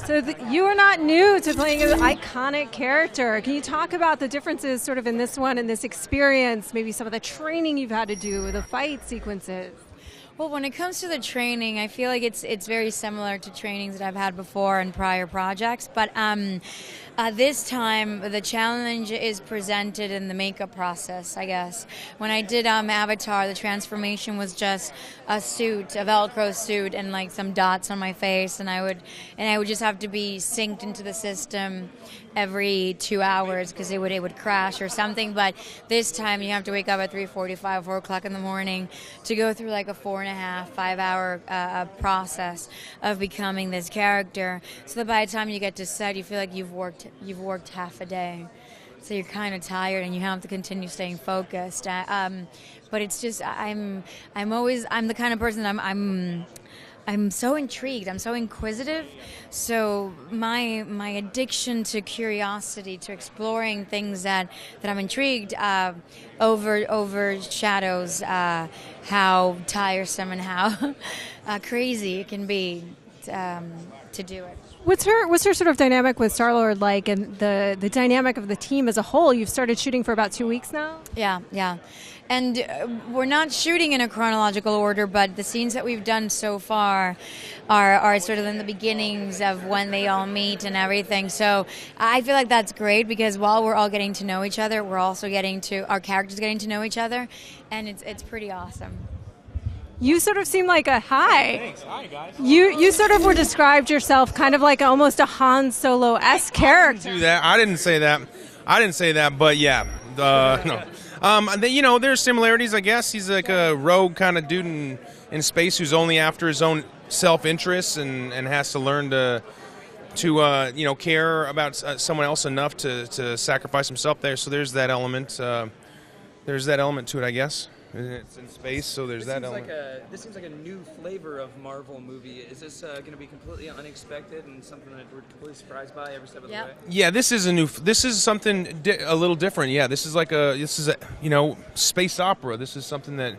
So you are not new to playing an iconic character. Can you talk about the differences sort of in this one and this experience, maybe some of the training you've had to do, the fight sequences? Well, when it comes to the training, I feel like it's very similar to trainings that I've had before in prior projects. But this time, the challenge is presented in the makeup process, I guess. When I did Avatar, the transformation was just a suit, a Velcro suit, and like some dots on my face, and I would just have to be synced into the system every 2 hours because it would crash or something. But this time, you have to wake up at 3:45, 4 o'clock in the morning to go through like a 4.5, 5 hour process of becoming this character. So that by the time you get to set, you feel like you've worked half a day. So you're kind of tired and you have to continue staying focused. But it's just I'm the kind of person I'm so intrigued. I'm so inquisitive. So my addiction to curiosity, to exploring things that I'm intrigued, overshadows how tiresome and how crazy it can be to do it. What's her sort of dynamic with Star-Lord like, and the dynamic of the team as a whole? You've started shooting for about 2 weeks now? Yeah. And we're not shooting in a chronological order, but the scenes that we've done so far are sort of in the beginnings of when they all meet and everything. So I feel like that's great because while we're all getting to know each other, we're also our characters getting to know each other, and it's pretty awesome. You sort of seem like Hey, thanks. Hi, guys. You sort of were described yourself kind of like almost a Han Solo-esque character. Do that. I didn't say that, but yeah. No. There's similarities, I guess. He's like a rogue kind of dude in space who's only after his own self-interest and has to learn to care about someone else enough to sacrifice himself there. So there's that element. There's that element to it, I guess. It's in space, so there's that element. This seems like a new flavor of Marvel movie. Is this going to be completely unexpected and something that we're completely surprised by every step of the way? Yeah, this is something a little different. Yeah, this is a space opera. This is something that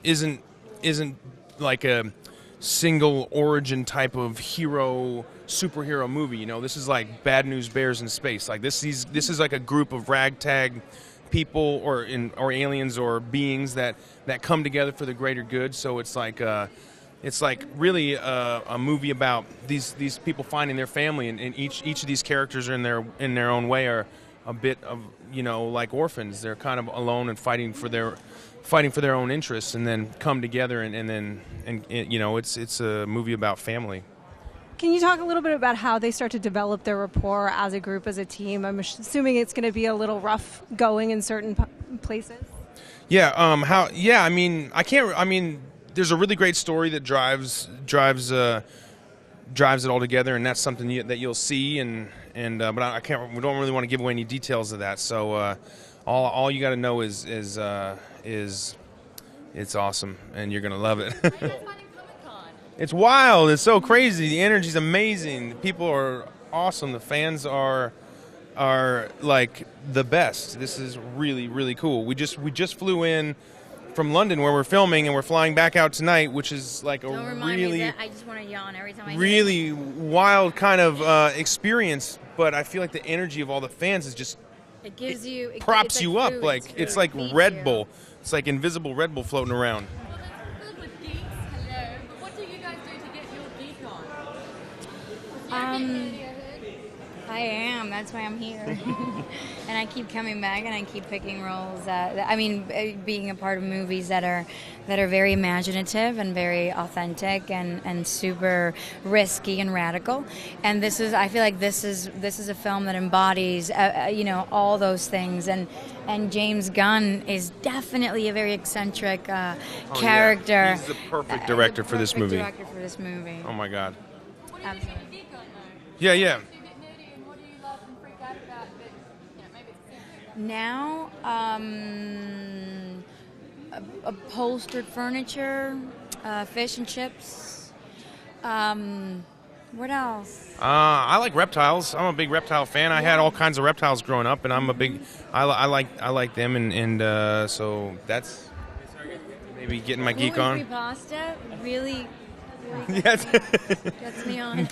isn't like a single origin type of superhero movie. This is like Bad News Bears in space. Like this is like a group of ragtag people or aliens or beings that come together for the greater good. So it's like really a movie about these people finding their family, and each of these characters are in their own way are a bit of like orphans. They're kind of alone and fighting for their own interests, and then come together and it's a movie about family. Can you talk a little bit about how they start to develop their rapport as a group, as a team? I'm assuming it's going to be a little rough going in certain places. Yeah. I mean, there's a really great story that drives it all together, and that's something that you'll see. But we don't really want to give away any details of that. So all you got to know is it's awesome, and you're gonna love it. It's wild. It's so crazy. The energy's amazing. The people are awesome. The fans are like the best. This is really, really cool. We just flew in from London where we're filming, and we're flying back out tonight, which is like Don't remind me that I just want to yawn every time I really wild kind of experience. But I feel like the energy of all the fans is just it props you up. Food. Like it's like Red Bull. It's like invisible Red Bull floating around. I am. That's why I'm here. And I keep coming back, and I keep picking roles. Being a part of movies that are very imaginative and very authentic and super risky and radical. And I feel like this is a film that embodies all those things. And James Gunn is definitely a very eccentric character. Yeah. He's the perfect director for this movie. Oh my God. Absolutely. Yeah. Now, upholstered furniture, fish and chips. What else? I like reptiles. I'm a big reptile fan. I had all kinds of reptiles growing up, and I like them, and so that's maybe getting my geek on. Pasta, really Yes. Gets me on.